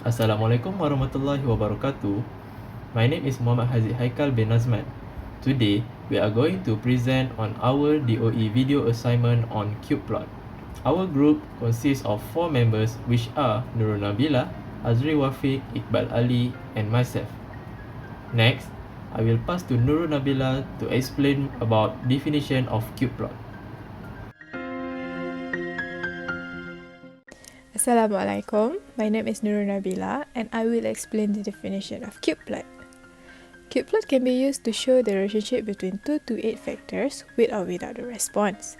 Assalamualaikum warahmatullahi wabarakatuh. My name is Muhammad Haziq Haikal bin Nazman. Today, we are going to present on our DOE video assignment on CubePlot. Our group consists of 4 members, which are Nurul Nabila, Azri Wafiq, Iqbal Ali, and myself. Next, I will pass to Nurul Nabila to explain about definition of CubePlot. Assalamualaikum, my name is Nurul Nabila and I will explain the definition of CubePlot. CubePlot can be used to show the relationship between 2 to 8 factors with or without a response.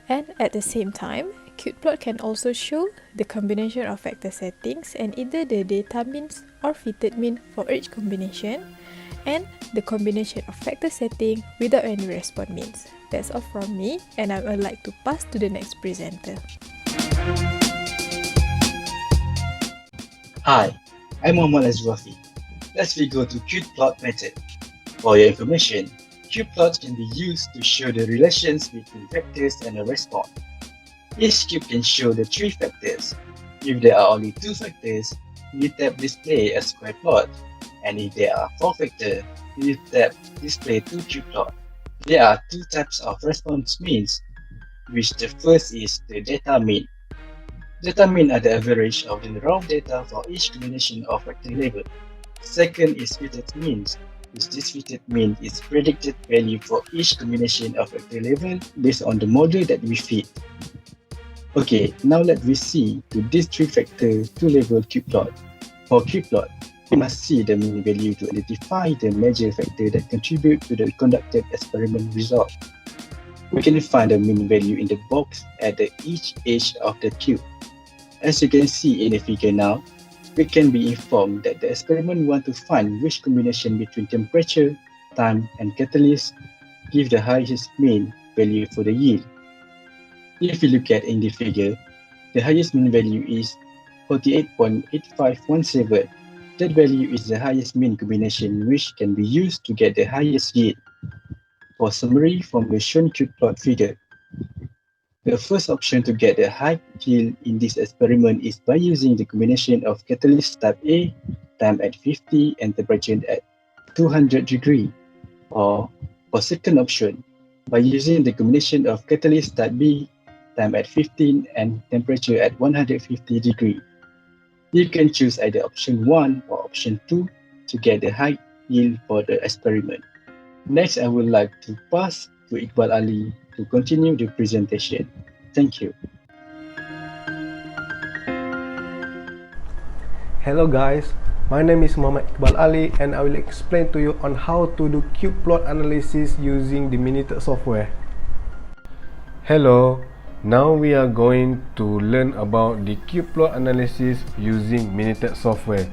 And at the same time, CubePlot can also show the combination of factor settings and either the data means or fitted mean for each combination and the combination of factor setting without any response means. That's all from me and I would like to pass to the next presenter. Hi, I'm Muhammad Azwafi. Let's go to CubePlot method. For your information, CubePlot can be used to show the relations between factors and a response. Each cube can show the 3 factors. If there are only 2 factors, you tap Display a square plot. And if there are 4 factors, you tap Display 2 cube plot. There are 2 types of response means, which the first is the data mean. Data mean are the average of the raw data for each combination of factor level. Second is fitted means, which this fitted mean is predicted value for each combination of factor level based on the model that we fit. Okay, now let we see to this 3 factor 2 level CubePlot. For CubePlot, we must see the mean value to identify the major factor that contribute to the conducted experiment result. We can find the mean value in the box at each edge of the cube. As you can see in the figure now, we can be informed that the experiment want to find which combination between temperature, time, and catalyst give the highest mean value for the yield. If you look at in the figure, the highest mean value is 48.8517. That value is the highest mean combination which can be used to get the highest yield. For summary from the shown CubePlot figure, the first option to get the high yield in this experiment is by using the combination of catalyst type A, time at 50 and temperature at 200 degree. Or for second option, by using the combination of catalyst type B, time at 15 and temperature at 150 degree. You can choose either option 1 or option 2 to get the high yield for the experiment. Next, I would like to pass to Iqbal Ali to continue the presentation. Thank you. Hello guys, my name is Muhammad Iqbal Ali and I will explain to you on how to do CubePlot analysis using the Minitab software. Hello, now we are going to learn about the CubePlot analysis using Minitab software.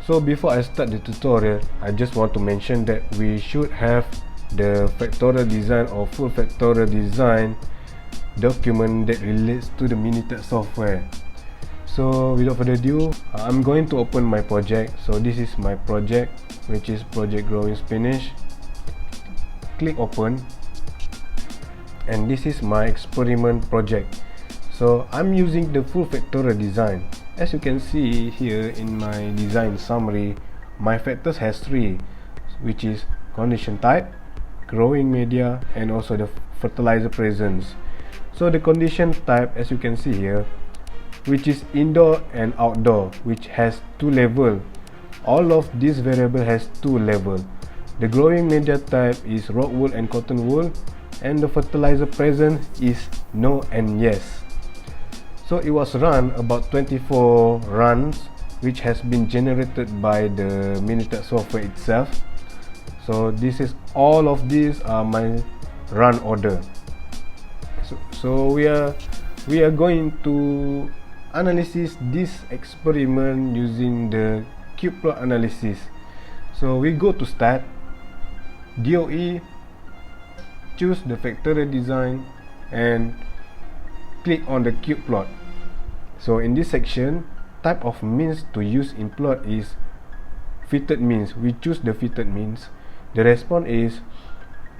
So before I start the tutorial, I just want to mention that we should have the factorial design or full factorial design document that relates to the Minitab software. So without further ado, I'm going to open my project. So this is my project, which is Project Growing Spinach. Click open, and this is my experiment project. So I'm using the full factorial design. As you can see here in my design summary, my factors has 3, which is condition type, growing media, and also the fertilizer presence. So the condition type, as you can see here, which is indoor and outdoor, which has 2 levels. All of these variable has 2 levels. The growing media type is rock wool and cotton wool, and the fertilizer presence is no and yes. So it was run about 24 runs, which has been generated by the Minitab software itself. So this is all of these are my run order. So we are going to analyze this experiment using the CubePlot analysis. So we go to Start, DOE, choose the factorial design, and click on the CubePlot. So in this section, type of means to use in plot is fitted means. We choose the fitted means. The response is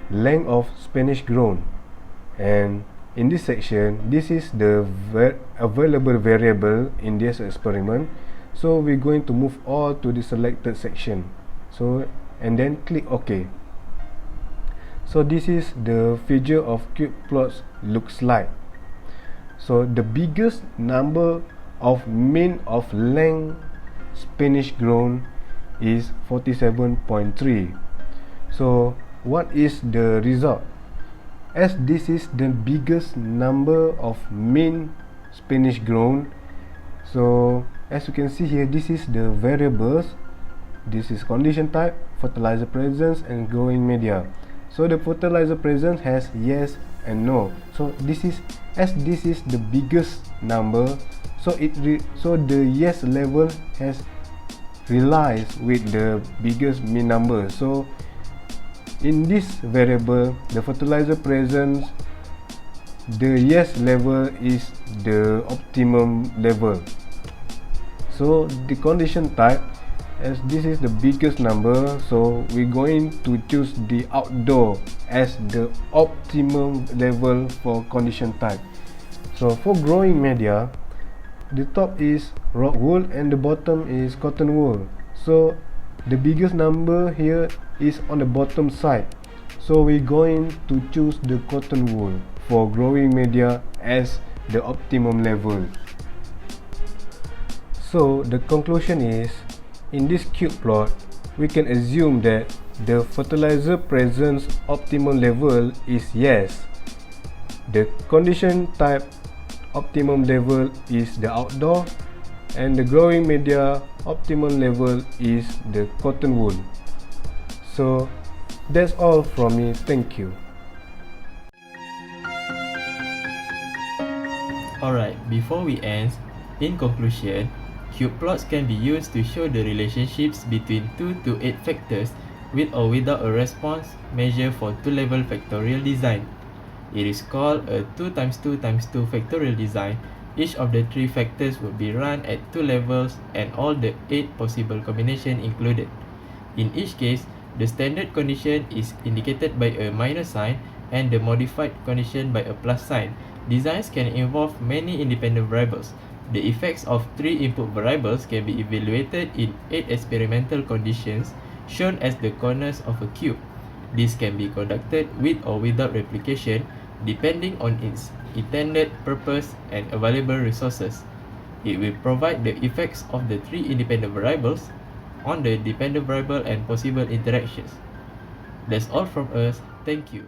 length of spinach grown, and in this section, this is the available variable in this experiment. So we're going to move all to the selected section. So and then click OK. So this is the figure of cube plots looks like. So the biggest number of mean of length Spanish grown is 47.3. So what is the result? As this is the biggest number of mean Spanish grown, so as you can see here, this is the variables. This is condition type, fertilizer presence, and growing media. So the fertilizer presence has yes and no. So this is, as this is the biggest number, so the yes level has relies with the biggest mean number. So in this variable, the fertilizer presence, the yes level is the optimum level. So the condition type, as this is the biggest number, so we're going to choose the outdoor as the optimum level for condition type. So for growing media, the top is rock wool and the bottom is cotton wool. So the biggest number here is on the bottom side, so we're going to choose the cotton wool for growing media as the optimum level. So the conclusion is, in this cube plot, we can assume that the fertilizer presence optimum level is yes, the condition type optimum level is the outdoor, and the growing media optimum level is the cotton wool. So that's all from me. Thank you. Alright, before we end, in conclusion, cube plots can be used to show the relationships between 2 to 8 factors with or without a response measure for 2-level factorial design. It is called a 2 times 2 times 2 factorial design. Each of the 3 factors would be run at 2 levels and all the 8 possible combinations included. In each case, the standard condition is indicated by a minus sign and the modified condition by a plus sign. Designs can involve many independent variables. The effects of 3 input variables can be evaluated in 8 experimental conditions shown as the corners of a cube. This can be conducted with or without replication depending on its intended purpose and available resources. It will provide the effects of the 3 independent variables on the dependent variable and possible interactions. That's all from us. Thank you.